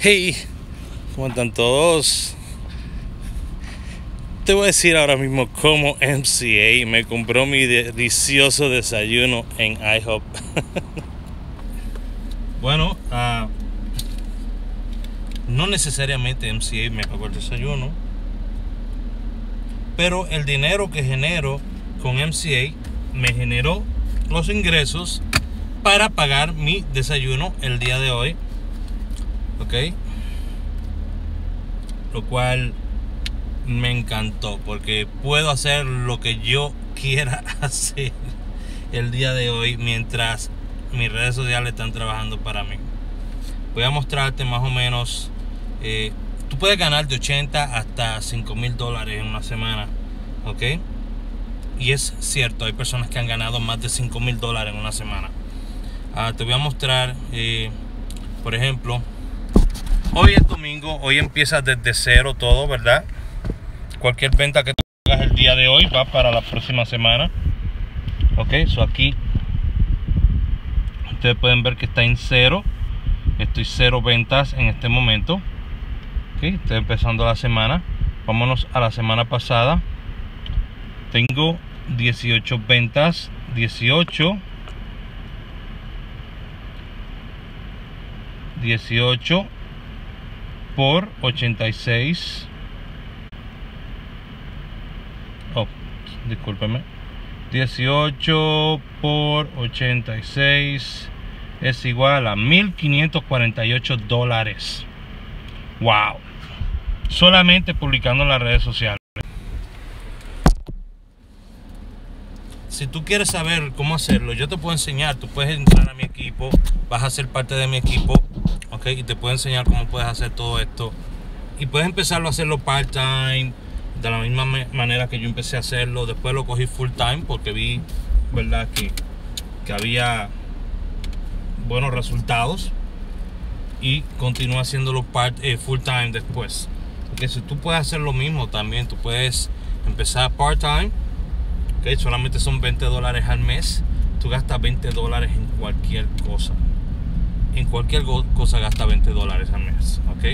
Hey, ¿cómo están todos? Te voy a decir ahora mismo cómo MCA me compró mi delicioso desayuno en IHOP. Bueno, no necesariamente MCA me pagó el desayuno, pero el dinero que genero con MCA me generó los ingresos para pagar mi desayuno el día de hoy. Ok, lo cual me encantó porque puedo hacer lo que yo quiera hacer el día de hoy mientras mis redes sociales están trabajando para mí. Voy a mostrarte más o menos. Tú puedes ganar de 80 hasta $5,000 en una semana, ok, y es cierto, hay personas que han ganado más de $5,000 en una semana. Te voy a mostrar, por ejemplo, hoy es domingo, hoy empieza desde cero todo, ¿verdad? Cualquier venta que tú hagas el día de hoy va para la próxima semana. Ok, so aquí ustedes pueden ver que está en cero. Estoy cero ventas en este momento. Ok, estoy empezando la semana. Vámonos a la semana pasada. Tengo 18 ventas. 18 por 86. Oh, discúlpeme. 18 por 86 es igual a $1,548. Wow. Solamente publicando en las redes sociales. Si tú quieres saber cómo hacerlo, yo te puedo enseñar. Tú puedes entrar a mi equipo, vas a ser parte de mi equipo, ok, y te puedo enseñar cómo puedes hacer todo esto. Y puedes empezarlo a hacerlo part-time, de la misma manera que yo empecé a hacerlo. Después lo cogí full-time porque vi, verdad, que había buenos resultados, y continúo haciéndolo full-time después. Porque si tú puedes hacer lo mismo también, tú puedes empezar part-time. Okay, solamente son $20 al mes. Tú gastas $20 en cualquier cosa. En cualquier cosa gastas $20 al mes. Ok.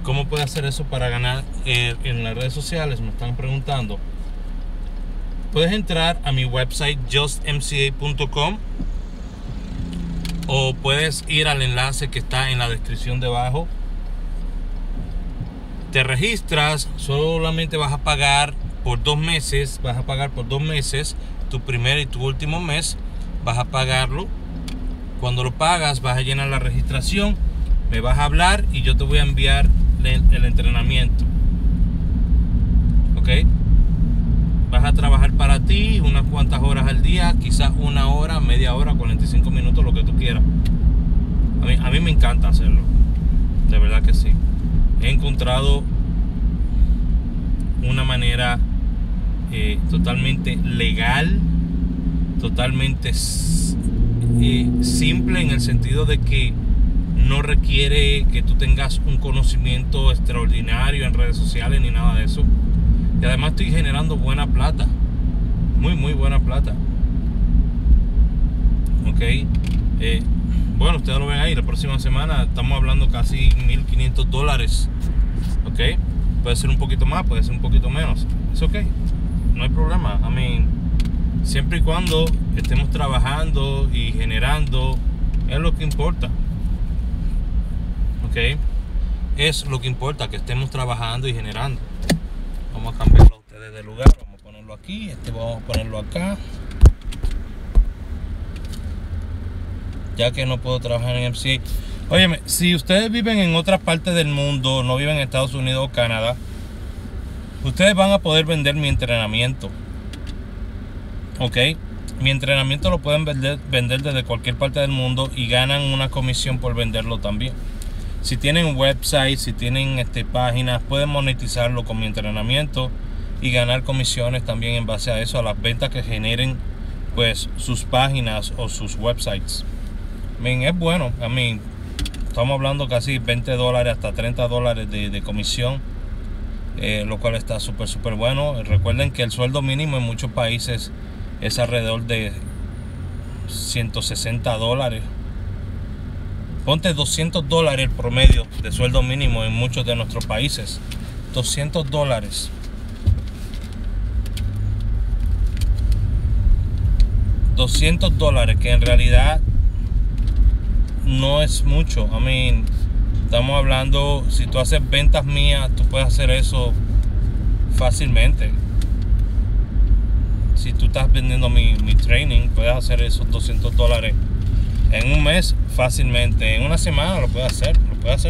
¿Cómo puedes hacer eso para ganar en las redes sociales? Me están preguntando. Puedes entrar a mi website justmca.com, o puedes ir al enlace que está en la descripción debajo. Te registras, solamente vas a pagar por 2 meses. Vas a pagar por 2 meses, tu primer y tu último mes. Vas a pagarlo. Cuando lo pagas, vas a llenar la registración, me vas a hablar y yo te voy a enviar el entrenamiento. Ok, vas a trabajar para ti unas cuantas horas al día, quizás 1 hora, media hora, 45 minutos, lo que tú quieras. A mí me encanta hacerlo, de verdad que sí. He encontrado una manera totalmente legal, totalmente simple, en el sentido de que no requiere que tú tengas un conocimiento extraordinario en redes sociales ni nada de eso. Y además estoy generando buena plata, muy buena plata. Ok, bueno, ustedes lo ven ahí. La próxima semana estamos hablando casi $1,500. Ok, puede ser un poquito más, puede ser un poquito menos. Es ok, no hay problema. Siempre y cuando estemos trabajando y generando, es lo que importa. Ok, es lo que importa, que estemos trabajando y generando. Vamos a cambiarlo a ustedes de lugar. Vamos a ponerlo aquí, vamos a ponerlo acá, ya que no puedo trabajar en MCA. Óyeme, si ustedes viven en otras partes del mundo, no viven en Estados Unidos o Canadá, ustedes van a poder vender mi entrenamiento. Ok, mi entrenamiento lo pueden vender desde cualquier parte del mundo y ganan una comisión por venderlo también. Si tienen website, si tienen páginas, pueden monetizarlo con mi entrenamiento y ganar comisiones también en base a eso, a las ventas que generen pues sus páginas o sus websites. Es bueno. Estamos hablando casi $20 hasta $30 de comisión, lo cual está súper bueno. Recuerden que el sueldo mínimo en muchos países es alrededor de $160. Ponte $200 el promedio de sueldo mínimo en muchos de nuestros países. $200. $200, que en realidad no es mucho. I mean, estamos hablando, si tú haces ventas mías, tú puedes hacer eso fácilmente. Si tú estás vendiendo mi training, puedes hacer esos $200 en un mes fácilmente. En una semana lo puedes hacer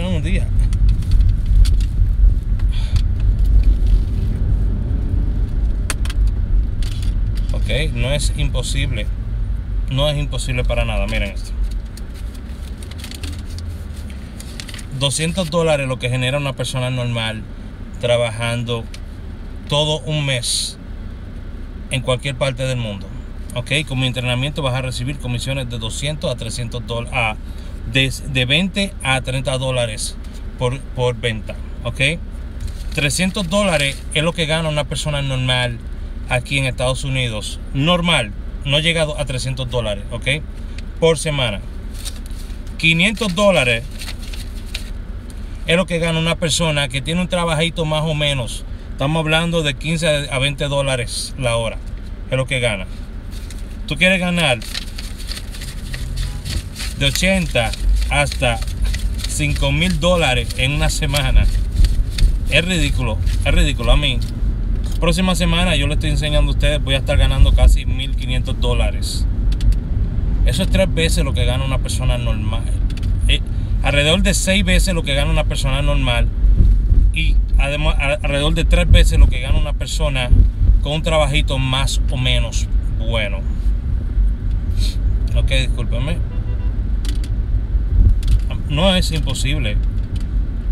en un día. Ok, no es imposible. No es imposible para nada. Miren esto. $200 lo que genera una persona normal trabajando todo un mes en cualquier parte del mundo. Ok, con mi entrenamiento vas a recibir comisiones de $200 a $300, de $20 a $30 por venta. Ok, $300 es lo que gana una persona normal aquí en Estados Unidos. Normal, no llegado a $300, ok, por semana. $500 es lo que gana una persona que tiene un trabajito más o menos. Estamos hablando de $15 a $20 la hora. Es lo que gana. Tú quieres ganar de 80 hasta $5,000 en una semana. Es ridículo. Es ridículo. A mí, próxima semana yo le estoy enseñando a ustedes, voy a estar ganando casi $1,500. Eso es 3 veces lo que gana una persona normal. Alrededor de 6 veces lo que gana una persona normal. Y además alrededor de 3 veces lo que gana una persona con un trabajito más o menos bueno. Ok, discúlpenme. No es imposible.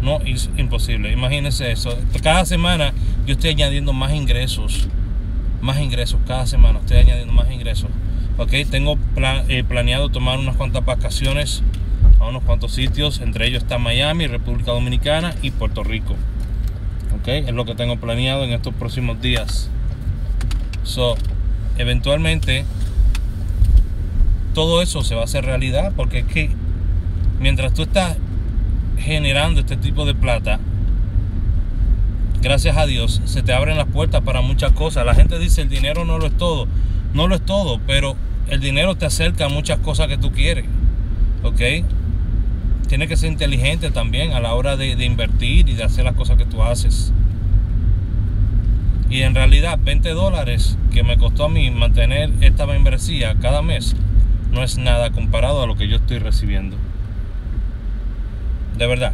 No es imposible. Imagínense eso. Cada semana yo estoy añadiendo más ingresos. Más ingresos. Cada semana estoy añadiendo más ingresos. Ok, tengo planeado tomar unas cuantas vacaciones a unos cuantos sitios. Entre ellos está Miami, República Dominicana y Puerto Rico. Ok, es lo que tengo planeado en estos próximos días. So, eventualmente todo eso se va a hacer realidad, porque es que mientras tú estás generando este tipo de plata, gracias a Dios se te abren las puertas para muchas cosas. La gente dice el dinero no lo es todo. No lo es todo, pero el dinero te acerca a muchas cosas que tú quieres. Ok, tienes que ser inteligente también a la hora de invertir y de hacer las cosas que tú haces. Y en realidad $20 que me costó a mí mantener esta membresía cada mes no es nada comparado a lo que yo estoy recibiendo. De verdad.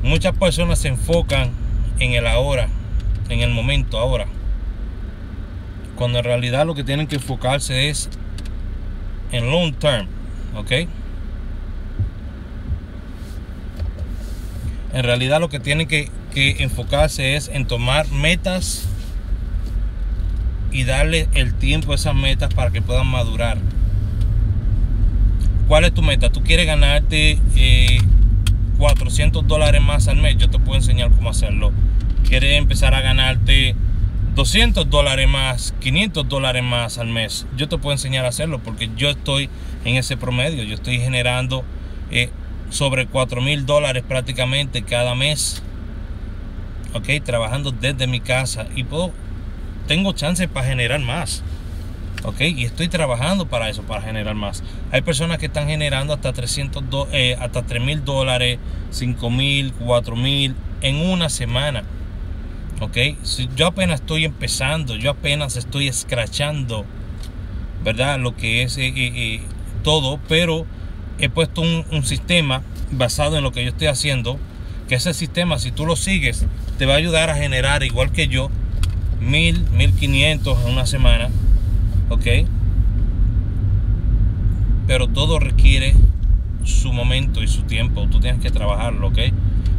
Muchas personas se enfocan en el ahora, en el momento ahora, cuando en realidad lo que tienen que enfocarse es en long term. Ok, en realidad lo que tienen que enfocarse es en tomar metas y darle el tiempo a esas metas para que puedan madurar. ¿Cuál es tu meta? ¿Tú quieres ganarte $400 más al mes? Yo te puedo enseñar cómo hacerlo. ¿Quieres empezar a ganarte $200 más, $500 más al mes? Yo te puedo enseñar a hacerlo, porque yo estoy en ese promedio. Yo estoy generando sobre $4,000 prácticamente cada mes. Ok, trabajando desde mi casa, y tengo chance para generar más. Ok, y estoy trabajando para eso, para generar más. Hay personas que están generando hasta $300, hasta $3,000, $5,000, $4,000 en una semana. Ok, yo apenas estoy empezando, yo apenas estoy escrachando, ¿verdad? Lo que es todo, pero he puesto un sistema basado en lo que yo estoy haciendo, que ese sistema, si tú lo sigues, te va a ayudar a generar, igual que yo, 1,000, 1,500 en una semana. Ok, pero todo requiere su momento y su tiempo. Tú tienes que trabajarlo. Ok,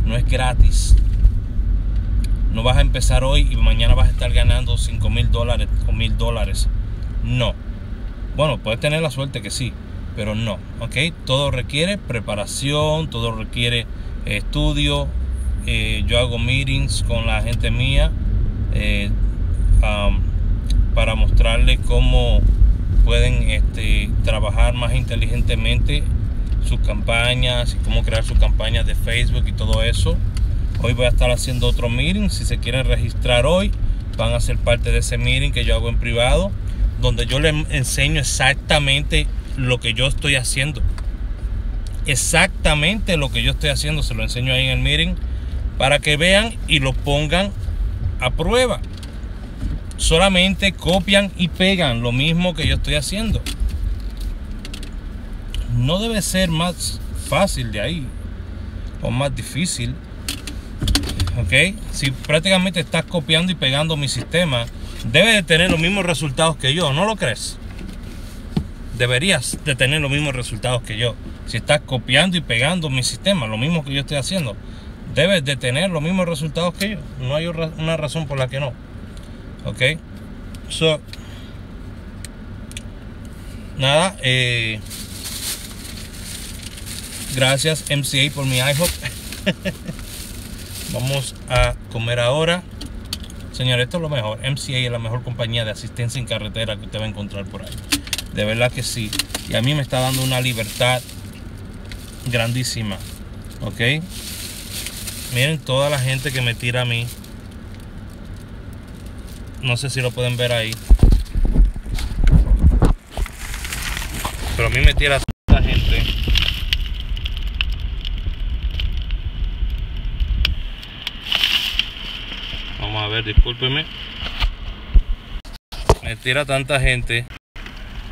no es gratis. No vas a empezar hoy y mañana vas a estar ganando $5,000 o $1,000. No. Bueno, puedes tener la suerte que sí, pero no. Ok, todo requiere preparación, todo requiere estudio. Yo hago meetings con la gente mía para mostrarle cómo pueden trabajar más inteligentemente sus campañas y cómo crear sus campañas de Facebook y todo eso. Hoy voy a estar haciendo otro meeting. Si se quieren registrar hoy, van a ser parte de ese meeting que yo hago en privado, donde yo les enseño exactamente lo que yo estoy haciendo. Exactamente lo que yo estoy haciendo, se lo enseño ahí en el meeting para que vean y lo pongan a prueba. Solamente copian y pegan lo mismo que yo estoy haciendo. No debe ser más fácil de ahí o más difícil. Ok, si prácticamente estás copiando y pegando mi sistema, debes de tener los mismos resultados que yo, ¿no lo crees? Deberías de tener los mismos resultados que yo. Si estás copiando y pegando mi sistema, lo mismo que yo estoy haciendo, debes de tener los mismos resultados que yo. No hay una razón por la que no. Ok, so nada, gracias MCA por mi IHOP. Vamos a comer ahora. Señores, esto es lo mejor. MCA es la mejor compañía de asistencia en carretera que usted va a encontrar por ahí. De verdad que sí. Y a mí me está dando una libertad grandísima. Ok, miren toda la gente que me tira a mí. No sé si lo pueden ver ahí, pero a mí me tira tanta gente. Vamos a ver, discúlpenme. Me tira tanta gente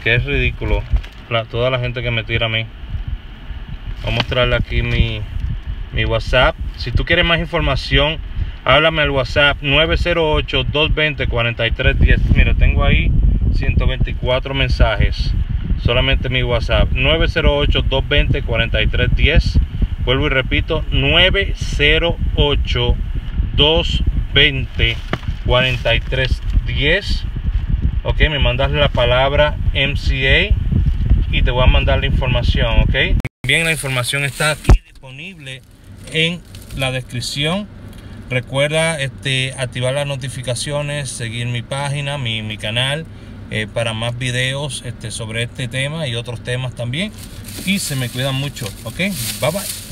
que es ridículo. Toda la gente que me tira a mí. Voy a mostrarle aquí mi WhatsApp. Si tú quieres más información, háblame al WhatsApp 908-220-4310. Mira, tengo ahí 124 mensajes. Solamente mi WhatsApp 908-220-4310. Vuelvo y repito, 908-220-4310. Ok, me mandas la palabra MCA y te voy a mandar la información. Ok, también la información está aquí disponible en la descripción. Recuerda activar las notificaciones, seguir mi página, mi canal, para más videos sobre este tema y otros temas también. Y se me cuidan mucho. Ok, bye bye.